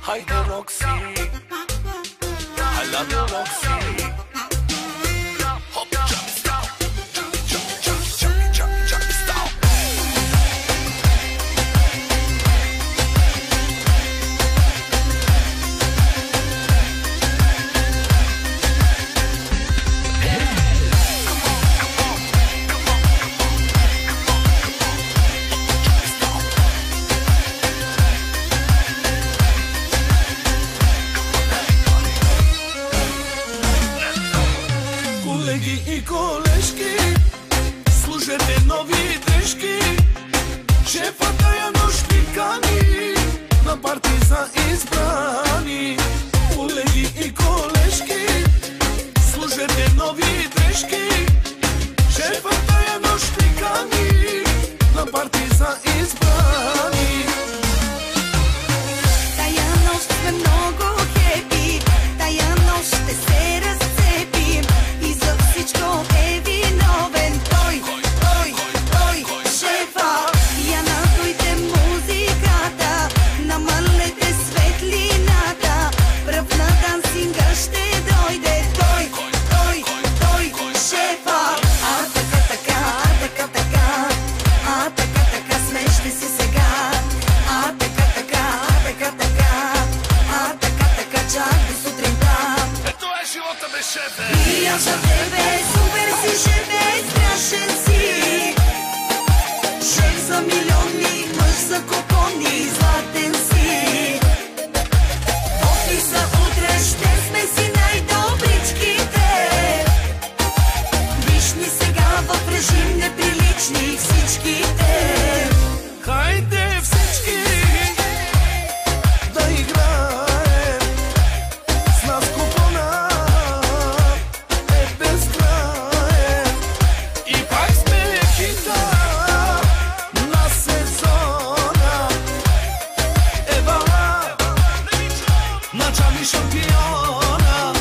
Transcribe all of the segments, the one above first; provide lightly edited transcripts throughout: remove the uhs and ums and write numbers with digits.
Haydi Roxy, I love you Roxy. Hop, jump, stop. Jump, jump, jump, jump, jump, stop. Колеги и колежки, слушайте нови дрежки. Шефа тая нощ ни кани на парти за избрани. Колеги и колежки, слушайте нови дрежки. Шефа тая нощ ни кани на парти за избрани. Тая нощ сме много хепи, тая нощ ще се разцепим. И за всичко е виновен той, шефа. Я надуйте музиката, намалете светлината. Пръв на дансинга ще дойде той, шефа. А така, смеште си сега. А така, чак до сутринта. Ето е живота без шефе. И аз за тебе супер си шефе, страшен си. Шеф за милиони, мъж за кокони, златен си. От за утре ще сме си най-добричките. Виж ни сега в режим неприлични всичките. Хайде всички да играем. С нас купона е безкраен. И пак сме хита на сезона. Евала на чами шампиона.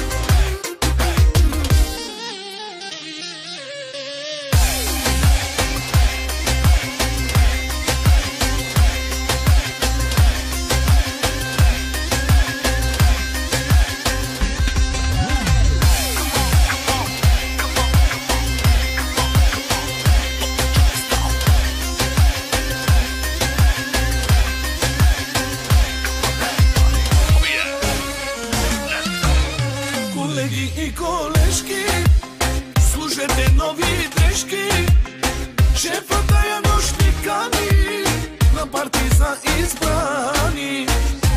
Колеги и колежки, слушайте нови дрежки. Шефа тая нощ ни кани на парти за избрани.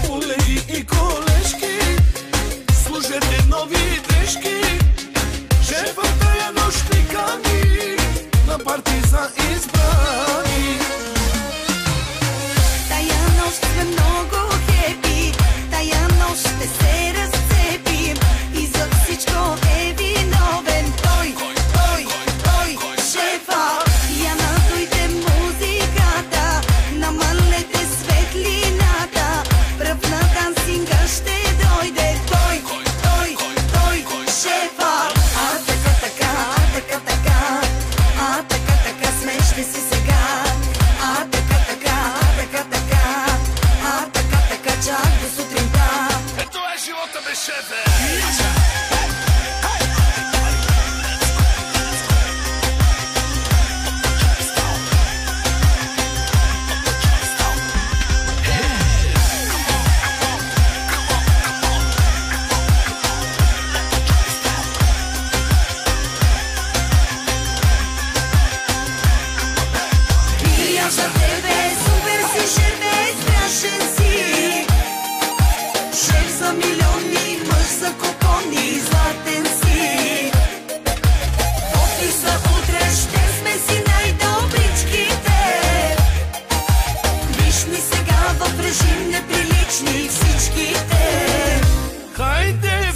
Колеги и колежки, слушайте нови дрежки. Шефа тая нощ ни кани на парти за избрани. Тая нощ сме много хепи, тая нощ ще се разцепим. И за всичко е виновен той, шефа. Я надуйте музиката, намалете светлината. Пръв на дансинга ще дойде той, шефа. А така, смеште си сега. А така, чак до сутринта. Ето е живота без шефе. И аз за тебе супер си шефе, страшен си. Шеф за милиони, мъж за кокони, златен си. От за утре ще сме си най-добричките. Виж ни сега в режим неприлични всичките. Хайде